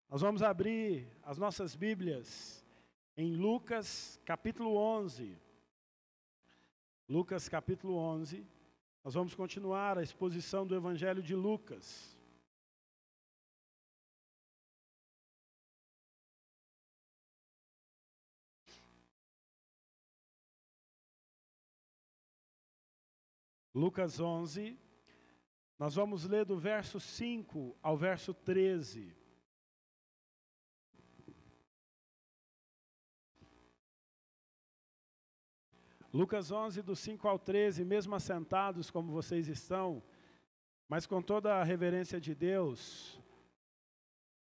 Nós vamos abrir as nossas Bíblias em Lucas capítulo 11. Lucas capítulo 11. Nós vamos continuar a exposição do Evangelho de Lucas. Lucas 11, nós vamos ler do verso 5 ao verso 13. Lucas 11, do 5 ao 13, mesmo assentados como vocês estão, mas com toda a reverência de Deus,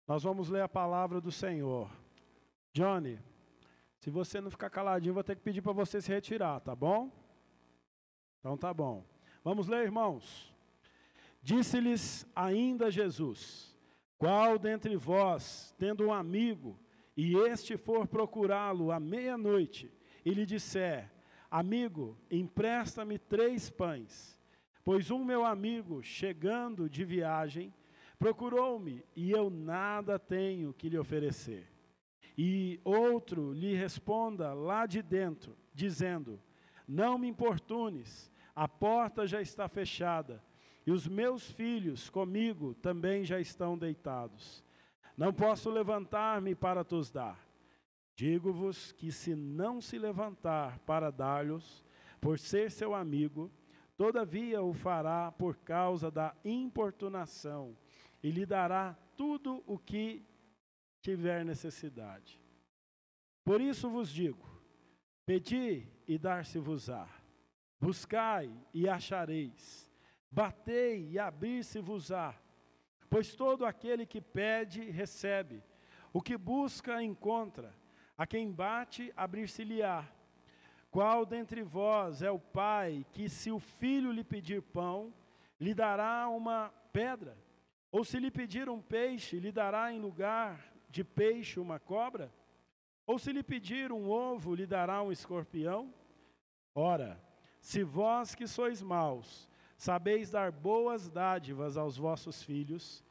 nós vamos ler a palavra do Senhor. Johnny, se você não ficar caladinho, vou ter que pedir para você se retirar, tá bom? Então tá bom. Vamos ler, irmãos. Disse-lhes ainda Jesus: qual dentre vós, tendo um amigo, e este for procurá-lo à meia-noite, e lhe disser: amigo, empresta-me 3 pães, pois um meu amigo, chegando de viagem, procurou-me, e eu nada tenho que lhe oferecer. E outro lhe responda lá de dentro, dizendo: não me importunes, a porta já está fechada, e os meus filhos comigo também já estão deitados. Não posso levantar-me para tos dar. Digo-vos que se não se levantar para dar-lhes, por ser seu amigo, todavia o fará por causa da importunação, e lhe dará tudo o que tiver necessidade. Por isso vos digo: pedi e dar-se-vos-á, buscai e achareis, batei e abrir-se-vos-á, pois todo aquele que pede, recebe, o que busca, encontra, a quem bate, abrir-se-lhe-á. Qual dentre vós é o pai que, se o filho lhe pedir pão, lhe dará uma pedra? Ou se lhe pedir um peixe, lhe dará em lugar de peixe uma cobra? Ou se lhe pedir um ovo, lhe dará um escorpião? Ora, se vós que sois maus, sabeis dar boas dádivas aos vossos filhos,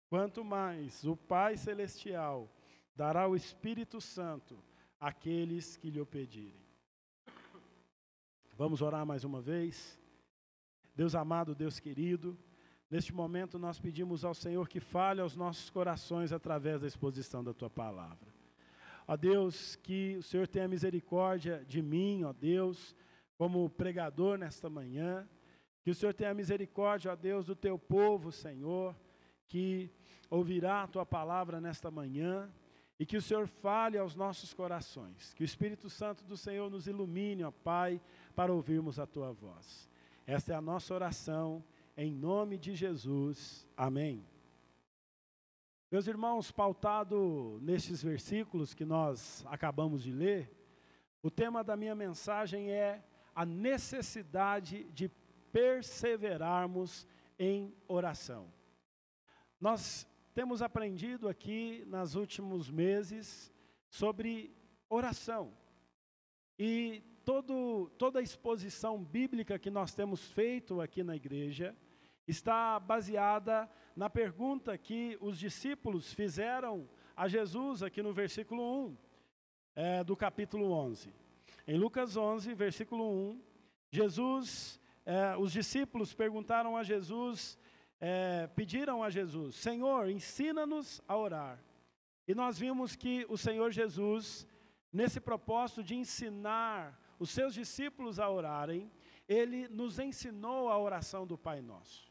quanto mais o Pai Celestial dará o Espírito Santo àqueles que lhe o pedirem. Vamos orar mais uma vez? Deus amado, Deus querido, neste momento nós pedimos ao Senhor que fale aos nossos corações através da exposição da Tua Palavra. Ó Deus, que o Senhor tenha misericórdia de mim, ó Deus, como pregador nesta manhã, que o Senhor tenha misericórdia, ó Deus, do Teu povo, Senhor, que ouvirá a Tua Palavra nesta manhã, e que o Senhor fale aos nossos corações, que o Espírito Santo do Senhor nos ilumine, ó Pai, para ouvirmos a Tua voz. Esta é a nossa oração, em nome de Jesus. Amém. Meus irmãos, pautado nestes versículos que nós acabamos de ler, o tema da minha mensagem é a necessidade de perseverarmos em oração. Nós temos aprendido aqui nos últimos meses sobre oração. E toda a exposição bíblica que nós temos feito aqui na igreja está baseada na pergunta que os discípulos fizeram a Jesus aqui no versículo 1 do capítulo 11. Em Lucas 11, versículo 1, os discípulos perguntaram a Jesus, pediram a Jesus: Senhor, ensina-nos a orar. E nós vimos que o Senhor Jesus, nesse propósito de ensinar os seus discípulos a orarem, Ele nos ensinou a oração do Pai Nosso.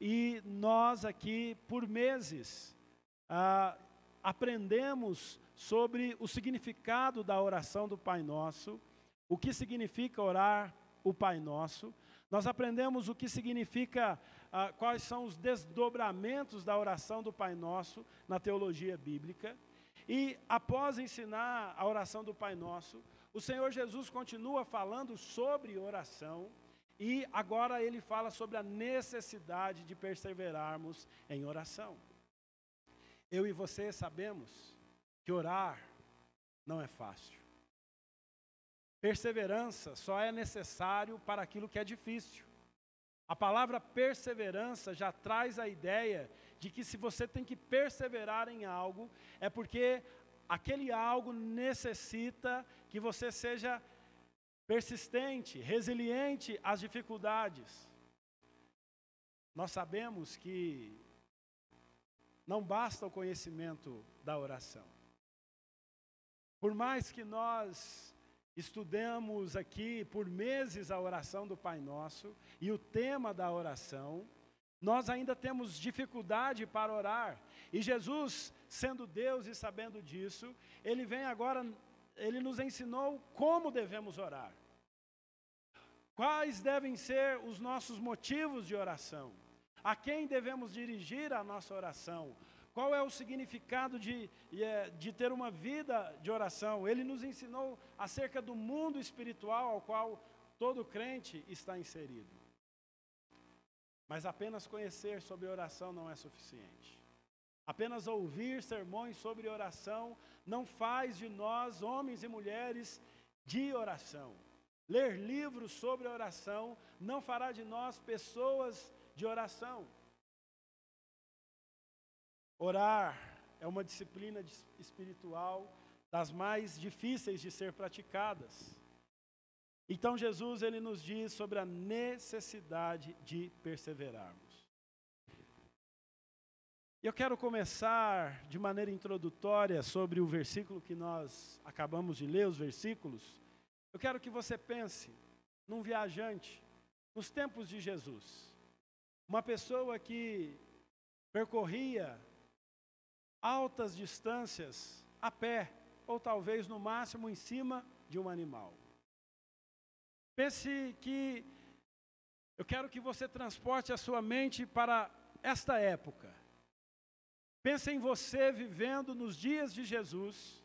E nós aqui, por meses, aprendemos sobre o significado da oração do Pai Nosso, o que significa orar o Pai Nosso. Nós aprendemos o que significa, quais são os desdobramentos da oração do Pai Nosso na teologia bíblica. E após ensinar a oração do Pai Nosso, o Senhor Jesus continua falando sobre oração, e agora Ele fala sobre a necessidade de perseverarmos em oração. Eu e você sabemos que orar não é fácil. Perseverança só é necessário para aquilo que é difícil. A palavra perseverança já traz a ideia de que se você tem que perseverar em algo, é porque aquele algo necessita que você seja persistente, resiliente às dificuldades. Nós sabemos que não basta o conhecimento da oração. Por mais que nós estudemos aqui por meses a oração do Pai Nosso e o tema da oração, nós ainda temos dificuldade para orar. E Jesus, sendo Deus e sabendo disso, Ele vem agora, Ele nos ensinou como devemos orar. Quais devem ser os nossos motivos de oração? A quem devemos dirigir a nossa oração? Qual é o significado de ter uma vida de oração? Ele nos ensinou acerca do mundo espiritual ao qual todo crente está inserido. Mas apenas conhecer sobre oração não é suficiente. Apenas ouvir sermões sobre oração não faz de nós homens e mulheres de oração. Ler livros sobre oração não fará de nós pessoas de oração. Orar é uma disciplina espiritual das mais difíceis de ser praticadas. Então Jesus, ele nos diz sobre a necessidade de perseverarmos. Eu quero começar de maneira introdutória sobre o versículo que nós acabamos de ler, os versículos. Eu quero que você pense num viajante, nos tempos de Jesus. Uma pessoa que percorria altas distâncias a pé, ou talvez no máximo em cima de um animal. Pense que eu quero que você transporte a sua mente para esta época. Pense em você vivendo nos dias de Jesus,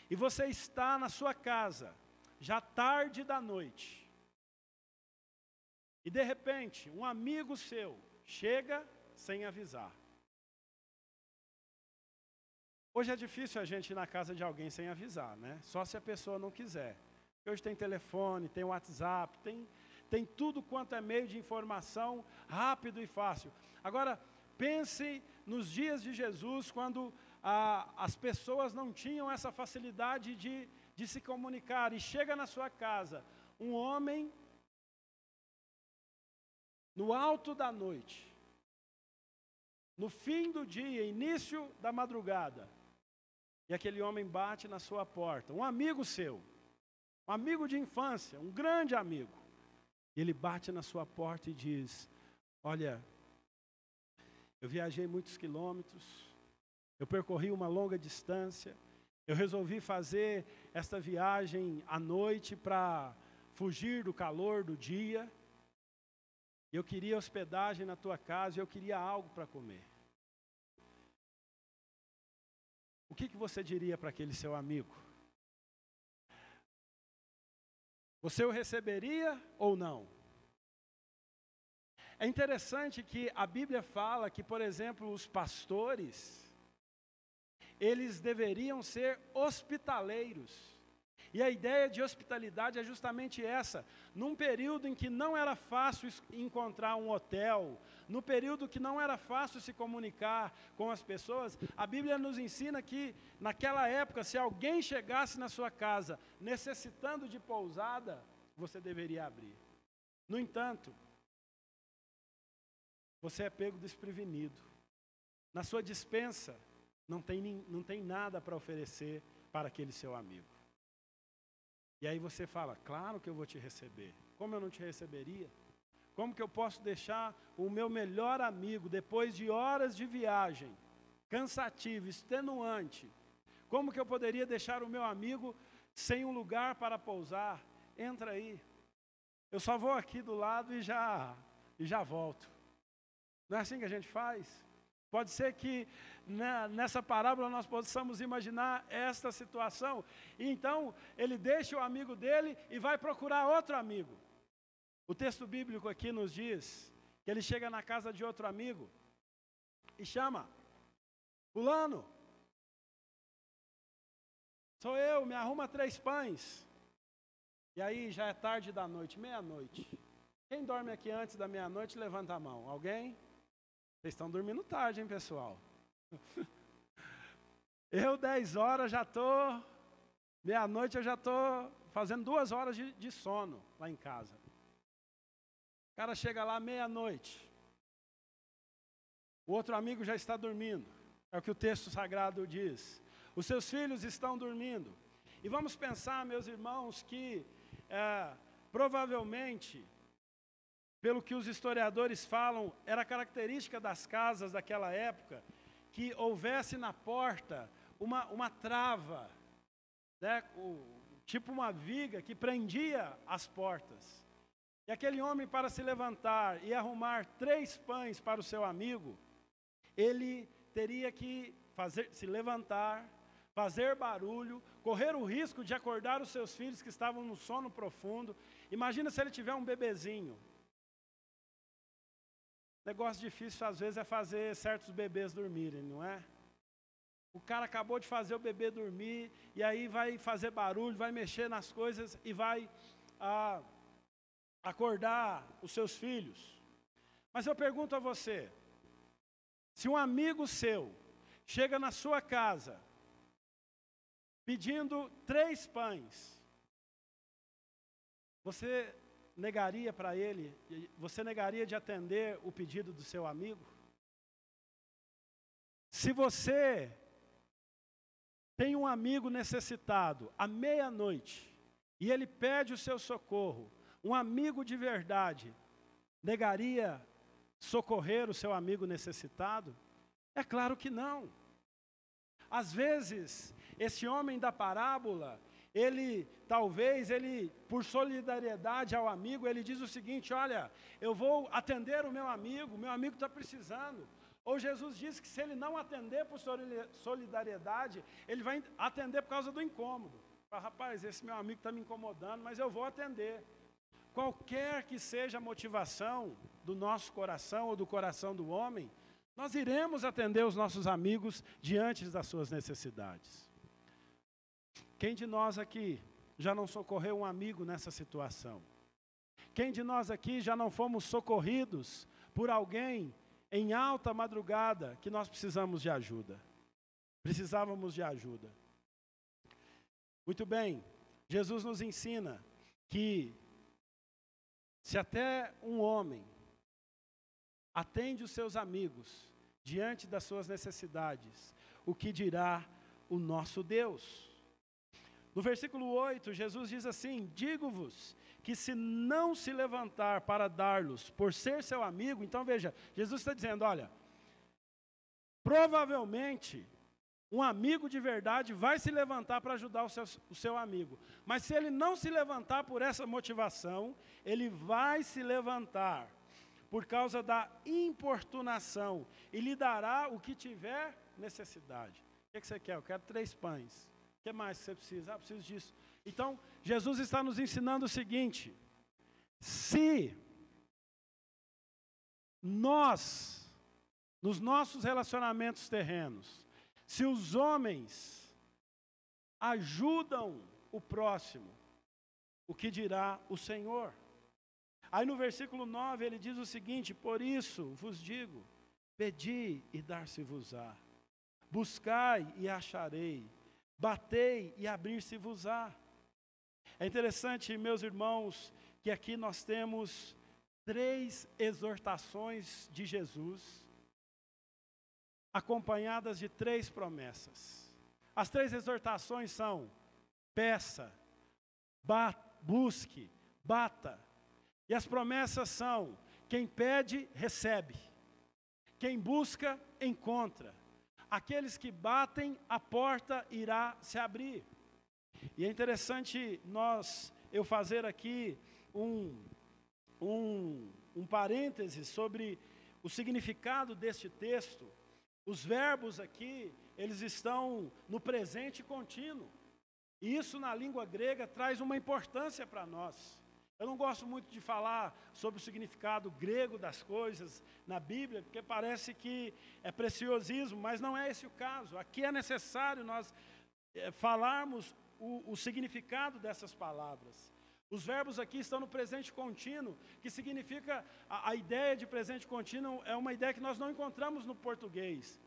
e você está na sua casa, já tarde da noite, e de repente um amigo seu chega sem avisar. Hoje é difícil a gente ir na casa de alguém sem avisar, né? Só se a pessoa não quiser. Hoje tem telefone, tem WhatsApp, tem tudo quanto é meio de informação rápido e fácil. Agora, pense nos dias de Jesus, quando as pessoas não tinham essa facilidade de se comunicar. E chega na sua casa um homem, no alto da noite, no fim do dia, início da madrugada, e aquele homem bate na sua porta, um amigo seu, um amigo de infância, um grande amigo. E ele bate na sua porta e diz: olha, eu viajei muitos quilômetros, eu percorri uma longa distância, eu resolvi fazer esta viagem à noite para fugir do calor do dia, e eu queria hospedagem na tua casa, e eu queria algo para comer. O que você diria para aquele seu amigo? Você o receberia ou não? É interessante que a Bíblia fala que, por exemplo, os pastores, eles deveriam ser hospitaleiros. E a ideia de hospitalidade é justamente essa. Num período em que não era fácil encontrar um hotel, no período que não era fácil se comunicar com as pessoas, a Bíblia nos ensina que, naquela época, se alguém chegasse na sua casa necessitando de pousada, você deveria abrir. No entanto, você é pego desprevenido. Na sua despensa, não tem nada para oferecer para aquele seu amigo. E aí você fala: claro que eu vou te receber. Como eu não te receberia? Como que eu posso deixar o meu melhor amigo, depois de horas de viagem, cansativo, extenuante, como que eu poderia deixar o meu amigo sem um lugar para pousar? Entra aí. Eu só vou aqui do lado e já volto. Não é assim que a gente faz? Pode ser que nessa parábola nós possamos imaginar esta situação. E então ele deixa o amigo dele e vai procurar outro amigo. O texto bíblico aqui nos diz que ele chega na casa de outro amigo e chama: fulano, sou eu, me arruma 3 pães. E aí já é tarde da noite, meia-noite. Quem dorme aqui antes da meia-noite, levanta a mão. Alguém? Vocês estão dormindo tarde, hein, pessoal? Eu, 10 horas, já estou... Meia-noite eu já estou fazendo 2 horas de sono lá em casa. O cara chega lá meia-noite. O outro amigo já está dormindo. É o que o texto sagrado diz. Os seus filhos estão dormindo. E vamos pensar, meus irmãos, que provavelmente, pelo que os historiadores falam, era característica das casas daquela época que houvesse na porta uma trava, né, tipo uma viga que prendia as portas. E aquele homem, para se levantar e arrumar 3 pães para o seu amigo, ele teria que se levantar, fazer barulho, correr o risco de acordar os seus filhos que estavam no sono profundo. Imagina se ele tiver um bebezinho. Negócio difícil às vezes é fazer certos bebês dormirem, não é? O cara acabou de fazer o bebê dormir, e aí vai fazer barulho, vai mexer nas coisas e vai acordar os seus filhos. Mas eu pergunto a você, se um amigo seu chega na sua casa pedindo 3 pães, você negaria para ele, você negaria de atender o pedido do seu amigo? Se você tem um amigo necessitado à meia-noite e ele pede o seu socorro, um amigo de verdade negaria socorrer o seu amigo necessitado? É claro que não. Às vezes, esse homem da parábola, talvez por solidariedade ao amigo, ele diz o seguinte: olha, eu vou atender o meu amigo está precisando. Ou Jesus disse que se ele não atender por solidariedade, ele vai atender por causa do incômodo. Fala, rapaz, esse meu amigo está me incomodando, mas eu vou atender. Qualquer que seja a motivação do nosso coração ou do coração do homem, nós iremos atender os nossos amigos diante das suas necessidades. Quem de nós aqui já não socorreu um amigo nessa situação? Quem de nós aqui já não fomos socorridos por alguém em alta madrugada que nós precisávamos de ajuda? Muito bem, Jesus nos ensina que se até um homem atende os seus amigos diante das suas necessidades, o que dirá o nosso Deus? No versículo 8, Jesus diz assim: digo-vos que se não se levantar para dar-los por ser seu amigo, então veja, Jesus está dizendo, olha, provavelmente um amigo de verdade vai se levantar para ajudar o seu amigo, mas se ele não se levantar por essa motivação, ele vai se levantar por causa da importunação e lhe dará o que tiver necessidade. O que você quer? Eu quero 3 pães. O que mais você precisa? Preciso disso. Então, Jesus está nos ensinando o seguinte: se nós, nos nossos relacionamentos terrenos, se os homens ajudam o próximo, o que dirá o Senhor? Aí no versículo 9 ele diz o seguinte: por isso vos digo, pedi e dar-se-vos-á, buscai e acharei, batei e abrir-se-vos-á. É interessante, meus irmãos, que aqui nós temos 3 exortações de Jesus, acompanhadas de 3 promessas. As 3 exortações são: peça, busque, bata. E as promessas são: quem pede, recebe. Quem busca, encontra. Aqueles que batem, a porta irá se abrir. E é interessante eu fazer aqui um parêntese sobre o significado deste texto. Os verbos aqui, eles estão no presente contínuo. E isso na língua grega traz uma importância para nós. Eu não gosto muito de falar sobre o significado grego das coisas na Bíblia, porque parece que é preciosismo, mas não é esse o caso. Aqui é necessário nós falarmos o significado dessas palavras. Os verbos aqui estão no presente contínuo, que significa, a ideia de presente contínuo é uma ideia que nós não encontramos no português.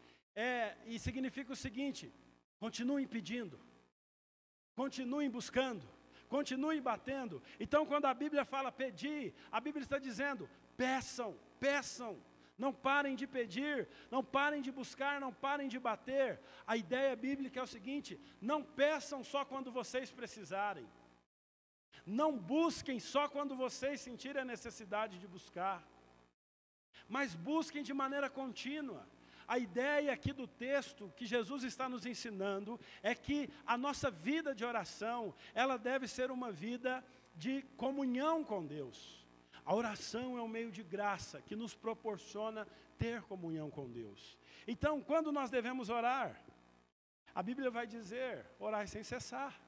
E significa o seguinte: continuem pedindo, continuem buscando, continuem batendo. Então, quando a Bíblia fala pedir, a Bíblia está dizendo: peçam, peçam. Não parem de pedir, não parem de buscar, não parem de bater. A ideia bíblica é o seguinte: não peçam só quando vocês precisarem. Não busquem só quando vocês sentirem a necessidade de buscar. Mas busquem de maneira contínua. A ideia aqui do texto que Jesus está nos ensinando é que a nossa vida de oração, ela deve ser uma vida de comunhão com Deus. A oração é um meio de graça que nos proporciona ter comunhão com Deus. Então, quando nós devemos orar? A Bíblia vai dizer: orai sem cessar.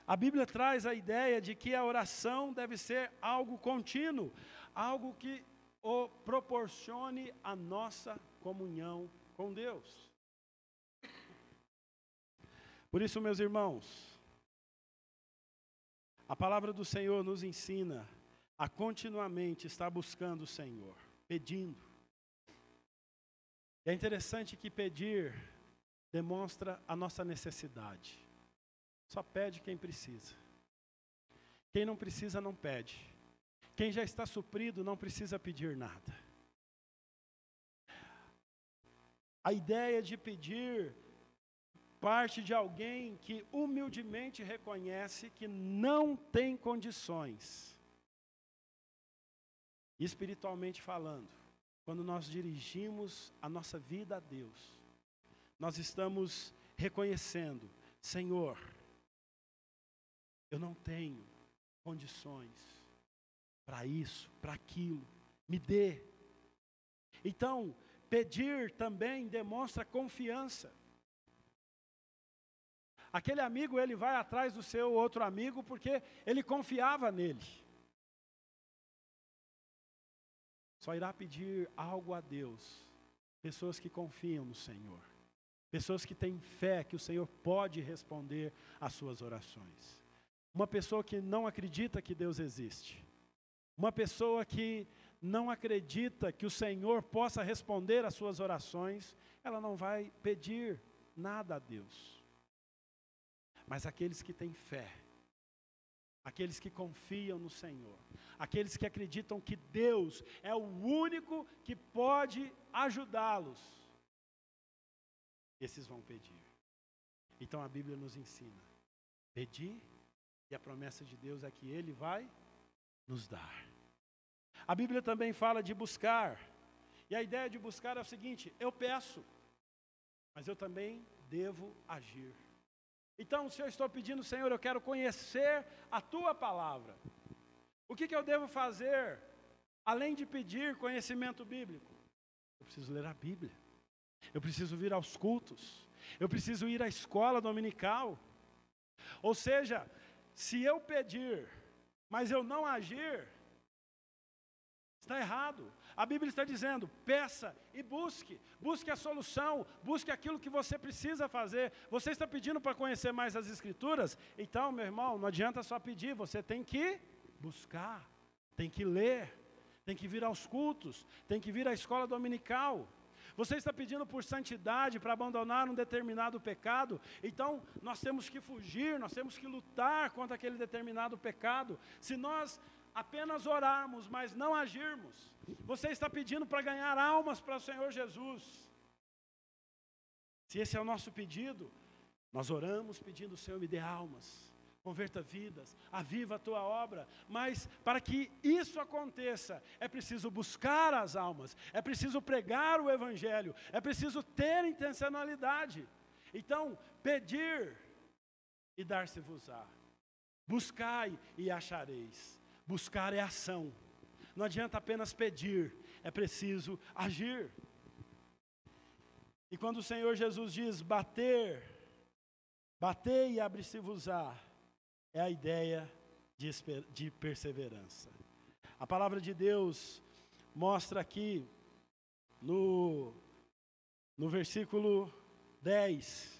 A Bíblia traz a ideia de que a oração deve ser algo contínuo, algo que proporcione a nossa comunhão com Deus. Por isso, meus irmãos, a palavra do Senhor nos ensina a continuamente estar buscando o Senhor, pedindo. É interessante que pedir demonstra a nossa necessidade. Só pede quem precisa. Quem não precisa, não pede. Quem já está suprido, não precisa pedir nada. A ideia de pedir parte de alguém que humildemente reconhece que não tem condições. Espiritualmente falando, quando nós dirigimos a nossa vida a Deus, nós estamos reconhecendo: Senhor, eu não tenho condições para isso, para aquilo, me dê. Então, pedir também demonstra confiança. Aquele amigo, ele vai atrás do seu outro amigo porque ele confiava nele. Só irá pedir algo a Deus pessoas que confiam no Senhor. Pessoas que têm fé que o Senhor pode responder às suas orações. Uma pessoa que não acredita que Deus existe. Uma pessoa que não acredita que o Senhor possa responder às suas orações, ela não vai pedir nada a Deus. Mas aqueles que têm fé, aqueles que confiam no Senhor, aqueles que acreditam que Deus é o único que pode ajudá-los, esses vão pedir. Então a Bíblia nos ensina: pedir, e a promessa de Deus é que Ele vai nos dar. A Bíblia também fala de buscar, e a ideia de buscar é o seguinte: eu peço, mas eu também devo agir. Então, se eu estou pedindo: Senhor, eu quero conhecer a Tua palavra, o que eu devo fazer, além de pedir conhecimento bíblico? Eu preciso ler a Bíblia, eu preciso vir aos cultos, eu preciso ir à escola dominical. Ou seja, se eu pedir, mas eu não agir, está errado. A Bíblia está dizendo: peça e busque. Busque a solução, busque aquilo que você precisa fazer. Você está pedindo para conhecer mais as Escrituras? Então, meu irmão, não adianta só pedir, você tem que buscar, tem que ler, tem que vir aos cultos, tem que vir à escola dominical. Você está pedindo por santidade, para abandonar um determinado pecado? Então, nós temos que fugir, nós temos que lutar contra aquele determinado pecado. Se nós apenas orarmos, mas não agirmos, você está pedindo para ganhar almas para o Senhor Jesus. Se esse é o nosso pedido, nós oramos pedindo: Senhor, me dê almas, converta vidas, aviva a Tua obra. Mas para que isso aconteça, é preciso buscar as almas, é preciso pregar o Evangelho, é preciso ter intencionalidade. Então, pedir e dar-se-vos-á. Buscai e achareis. Buscar é ação. Não adianta apenas pedir, é preciso agir. E quando o Senhor Jesus diz batei e abre-se-vos-á, é a ideia de perseverança. A palavra de Deus mostra aqui no versículo 10: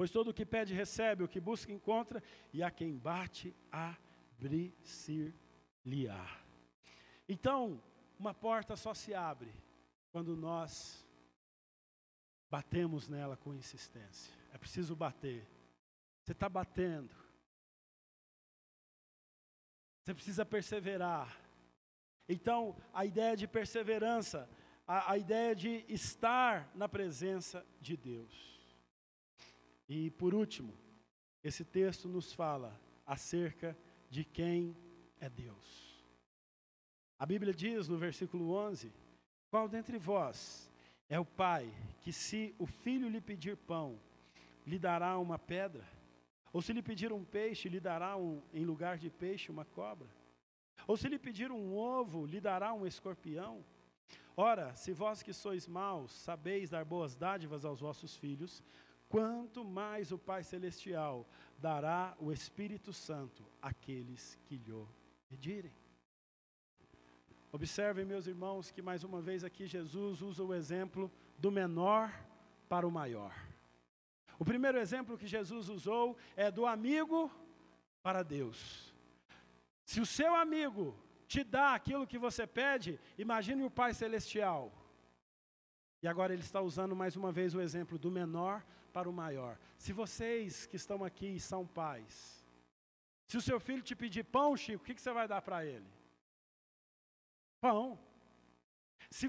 Pois todo o que pede recebe, o que busca encontra, e a quem bate abrir-se-lhe-á. Então, uma porta só se abre quando nós batemos nela com insistência. É preciso bater. Você está batendo. Você precisa perseverar. Então, a ideia de perseverança, a ideia de estar na presença de Deus. E por último, esse texto nos fala acerca de quem é Deus. A Bíblia diz no versículo 11, qual dentre vós é o pai que se o filho lhe pedir pão, lhe dará uma pedra? Ou se lhe pedir um peixe, lhe dará em lugar de peixe uma cobra? Ou se lhe pedir um ovo, lhe dará um escorpião? Ora, se vós que sois maus, sabeis dar boas dádivas aos vossos filhos, quanto mais o Pai Celestial dará o Espírito Santo àqueles que lhe pedirem. Observem, meus irmãos, que mais uma vez aqui Jesus usa o exemplo do menor para o maior. O primeiro exemplo que Jesus usou é do amigo para Deus. Se o seu amigo te dá aquilo que você pede, imagine o Pai Celestial. E agora ele está usando mais uma vez o exemplo do menor para o maior. Se vocês que estão aqui são pais, se o seu filho te pedir pão, Chico, o que você vai dar para ele? Pão. Se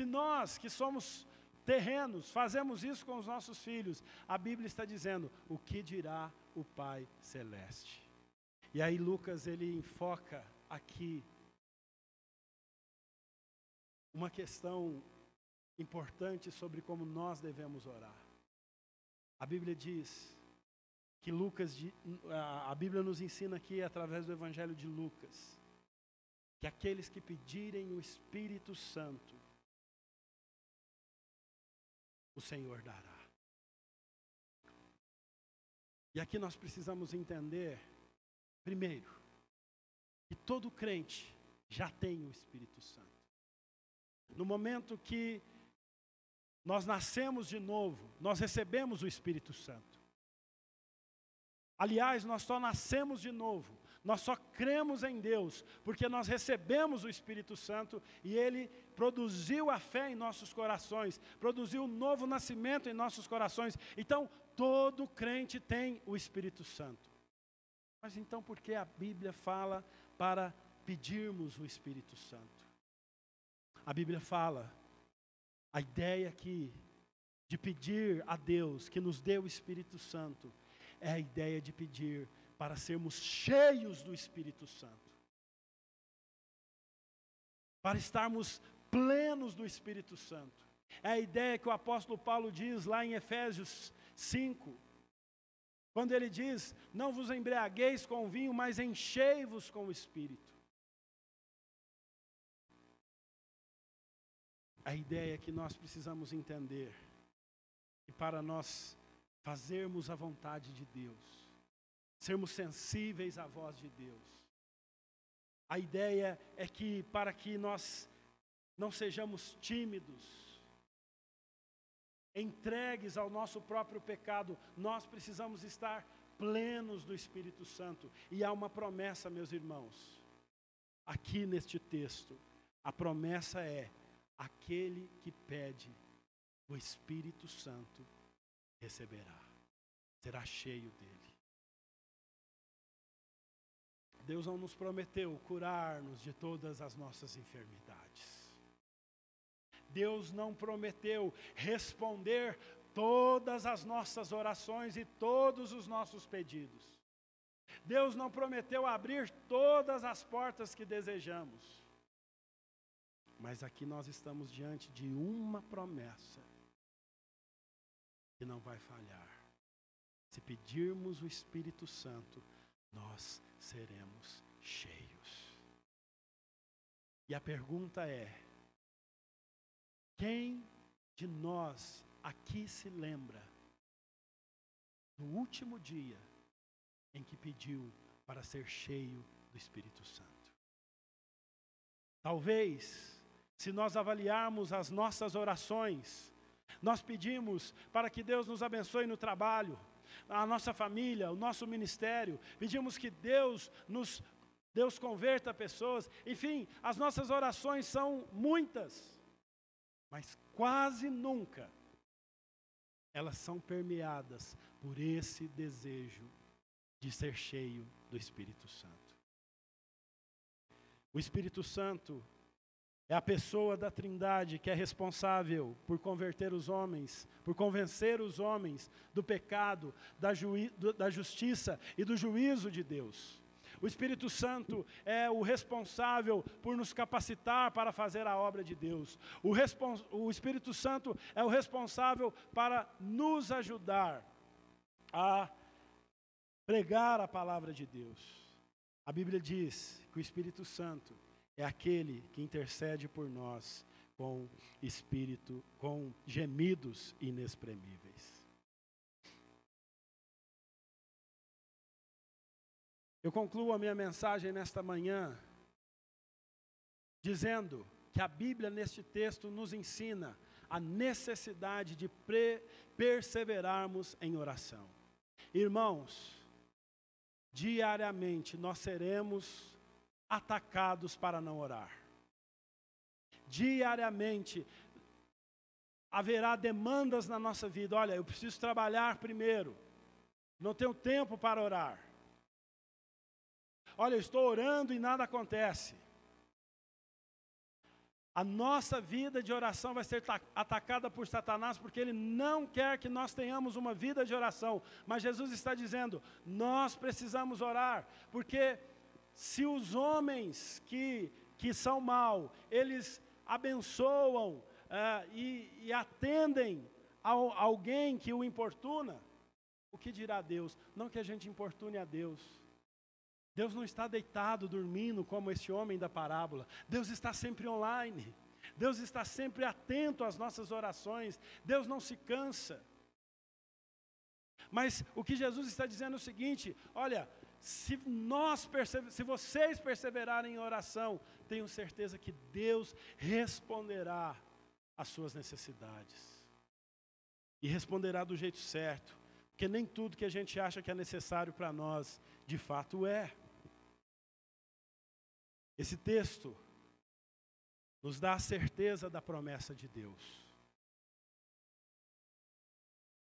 nós que somos terrenos, fazemos isso com os nossos filhos, a Bíblia está dizendo, o que dirá o Pai Celeste? E aí Lucas, ele enfoca aqui uma questão importante sobre como nós devemos orar. A Bíblia diz que a Bíblia nos ensina aqui através do Evangelho de Lucas, que aqueles que pedirem o Espírito Santo, o Senhor dará. E aqui nós precisamos entender, primeiro, que todo crente já tem o Espírito Santo. No momento que nós nascemos de novo, nós recebemos o Espírito Santo. Aliás, nós só nascemos de novo, nós só cremos em Deus, porque nós recebemos o Espírito Santo e Ele produziu a fé em nossos corações, produziu um novo nascimento em nossos corações. Então, todo crente tem o Espírito Santo. Mas então, por que a Bíblia fala para pedirmos o Espírito Santo? A Bíblia fala, a ideia aqui de pedir a Deus que nos dê o Espírito Santo, é a ideia de pedir para sermos cheios do Espírito Santo. Para estarmos plenos do Espírito Santo. É a ideia que o apóstolo Paulo diz lá em Efésios 5. Quando ele diz, não vos embriagueis com o vinho, mas enchei-vos com o Espírito. A ideia é que nós precisamos entender que para nós fazermos a vontade de Deus, sermos sensíveis à voz de Deus, a ideia é que para que nós não sejamos tímidos, entregues ao nosso próprio pecado, nós precisamos estar plenos do Espírito Santo. E há uma promessa, meus irmãos, aqui neste texto, a promessa é, aquele que pede o Espírito Santo receberá, será cheio dele. Deus não nos prometeu curar-nos de todas as nossas enfermidades. Deus não prometeu responder todas as nossas orações e todos os nossos pedidos. Deus não prometeu abrir todas as portas que desejamos. Mas aqui nós estamos diante de uma promessa que não vai falhar. Se pedirmos o Espírito Santo, nós seremos cheios. E a pergunta é, quem de nós aqui se lembra do último dia em que pediu para ser cheio do Espírito Santo? Talvez, se nós avaliarmos as nossas orações, Nós pedimos para que Deus nos abençoe no trabalho, a nossa família, o nosso ministério. Pedimos que Deus converta pessoas. Enfim, as nossas orações são muitas, mas quase nunca elas são permeadas por esse desejo de ser cheio do Espírito Santo. O Espírito Santo é a pessoa da Trindade que é responsável por convencer os homens do pecado, da justiça e do juízo de Deus. O Espírito Santo é o responsável por nos capacitar para fazer a obra de Deus. O Espírito Santo é o responsável para nos ajudar a pregar a palavra de Deus. A Bíblia diz que o Espírito Santo é aquele que intercede por nós com gemidos inexprimíveis. Eu concluo a minha mensagem nesta manhã dizendo que a Bíblia neste texto nos ensina a necessidade de perseverarmos em oração. Irmãos, diariamente nós seremos atacados para não orar. Diariamente haverá demandas na nossa vida. Olha, eu preciso trabalhar primeiro, não tenho tempo para orar. Olha, eu estou orando e nada acontece. A nossa vida de oração vai ser atacada por Satanás, porque ele não quer que nós tenhamos uma vida de oração. Mas Jesus está dizendo, nós precisamos orar, porque se os homens que são maus, eles abençoam e atendem a alguém que o importuna, o que dirá Deus? Não que a gente importune a Deus. Deus não está deitado, dormindo, como esse homem da parábola. Deus está sempre online. Deus está sempre atento às nossas orações. Deus não se cansa. Mas o que Jesus está dizendo é o seguinte, olha, se vocês perseverarem em oração, tenho certeza que Deus responderá às suas necessidades. E responderá do jeito certo. Porque nem tudo que a gente acha que é necessário para nós, de fato é. Esse texto nos dá a certeza da promessa de Deus.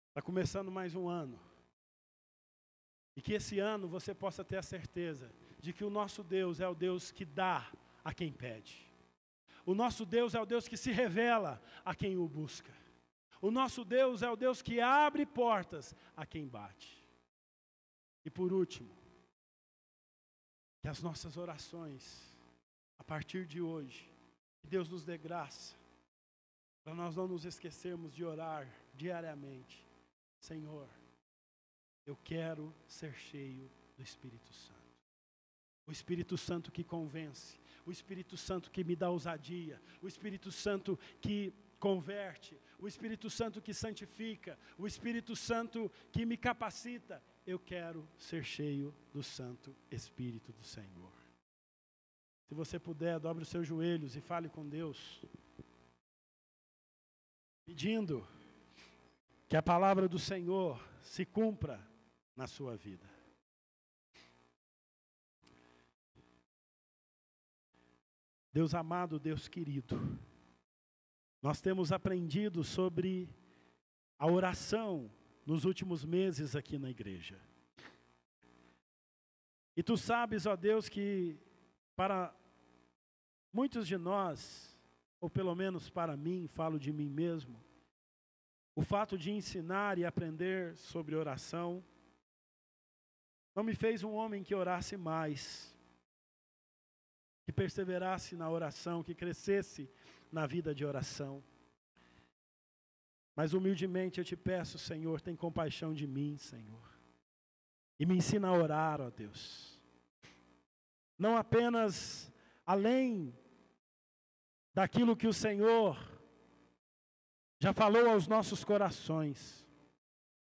Está começando mais um ano. E que esse ano você possa ter a certeza de que o nosso Deus é o Deus que dá a quem pede. O nosso Deus é o Deus que se revela a quem o busca. O nosso Deus é o Deus que abre portas a quem bate. E por último, que as nossas orações, a partir de hoje, que Deus nos dê graça, para nós não nos esquecermos de orar diariamente. Senhor, eu quero ser cheio do Espírito Santo. O Espírito Santo que convence, o Espírito Santo que me dá ousadia, o Espírito Santo que converte, o Espírito Santo que santifica, o Espírito Santo que me capacita. Eu quero ser cheio do Santo Espírito do Senhor. Se você puder, dobre os seus joelhos e fale com Deus, pedindo que a palavra do Senhor se cumpra na sua vida. Deus amado, Deus querido, nós temos aprendido sobre a oração nos últimos meses aqui na igreja. E tu sabes, ó Deus, que para muitos de nós, ou pelo menos para mim, falo de mim mesmo, o fato de ensinar e aprender sobre oração não me fez um homem que orasse mais, que perseverasse na oração, que crescesse na vida de oração. Mas humildemente eu te peço, Senhor, tem compaixão de mim, Senhor. E me ensina a orar, ó Deus. Não apenas além daquilo que o Senhor já falou aos nossos corações,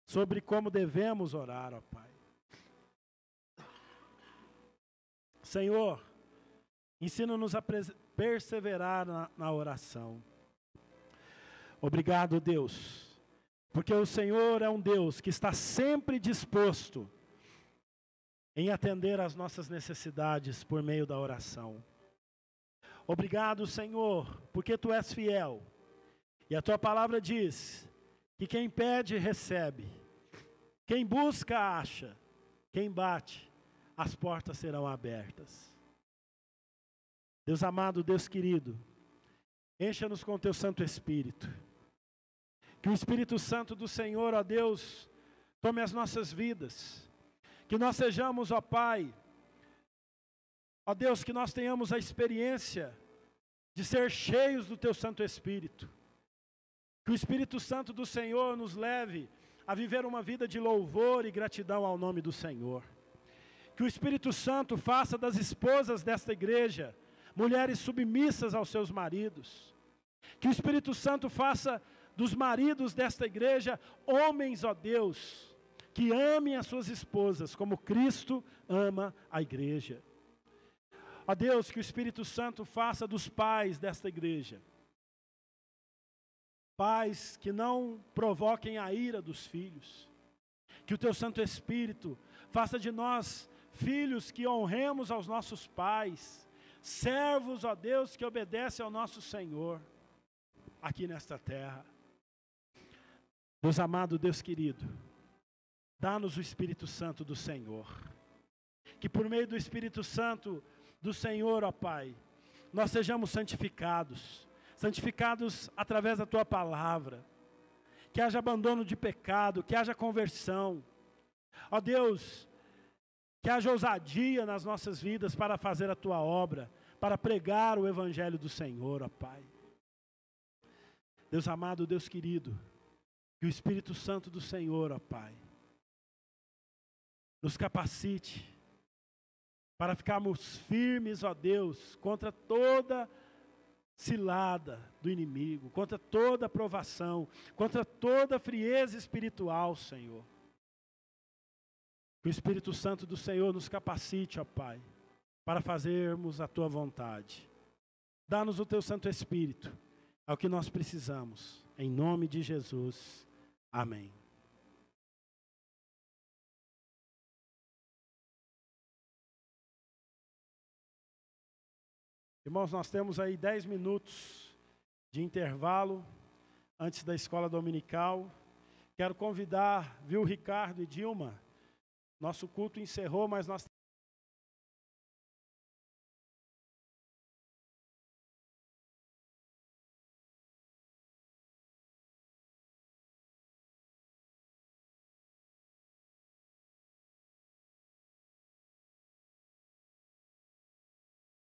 sobre como devemos orar, ó Pai. Senhor, ensina-nos a perseverar na oração. Obrigado, Deus, porque o Senhor é um Deus que está sempre disposto em atender às nossas necessidades por meio da oração. Obrigado, Senhor, porque Tu és fiel. E a Tua palavra diz que quem pede, recebe. Quem busca, acha. Quem bate, as portas serão abertas. Deus amado, Deus querido, encha-nos com Teu Santo Espírito. Que o Espírito Santo do Senhor, ó Deus, tome as nossas vidas. Que nós sejamos, ó Pai, ó Deus, que nós tenhamos a experiência de ser cheios do Teu Santo Espírito. Que o Espírito Santo do Senhor nos leve a viver uma vida de louvor e gratidão ao nome do Senhor. Que o Espírito Santo faça das esposas desta igreja mulheres submissas aos seus maridos. Que o Espírito Santo faça dos maridos desta igreja homens, ó Deus, que amem as suas esposas como Cristo ama a igreja. Ó Deus, que o Espírito Santo faça dos pais desta igreja pais que não provoquem a ira dos filhos. Que o Teu Santo Espírito faça de nós filhos que honremos aos nossos pais, servos, ó Deus, que obedecem ao nosso Senhor aqui nesta terra. Deus amado, Deus querido, dá-nos o Espírito Santo do Senhor. Que por meio do Espírito Santo do Senhor, ó Pai, nós sejamos santificados através da Tua palavra. Que haja abandono de pecado, que haja conversão. Ó Deus, que haja ousadia nas nossas vidas para fazer a Tua obra, para pregar o Evangelho do Senhor, ó Pai. Deus amado, Deus querido, que o Espírito Santo do Senhor, ó Pai, nos capacite para ficarmos firmes, ó Deus, contra toda cilada do inimigo, contra toda provação, contra toda frieza espiritual, Senhor. Que o Espírito Santo do Senhor nos capacite, ó Pai, para fazermos a Tua vontade. Dá-nos o Teu Santo Espírito, é o que nós precisamos. Em nome de Jesus. Amém. Irmãos, nós temos aí 10 minutos de intervalo antes da escola dominical. Quero convidar, viu, Ricardo e Dilma? Nosso culto encerrou, mas nós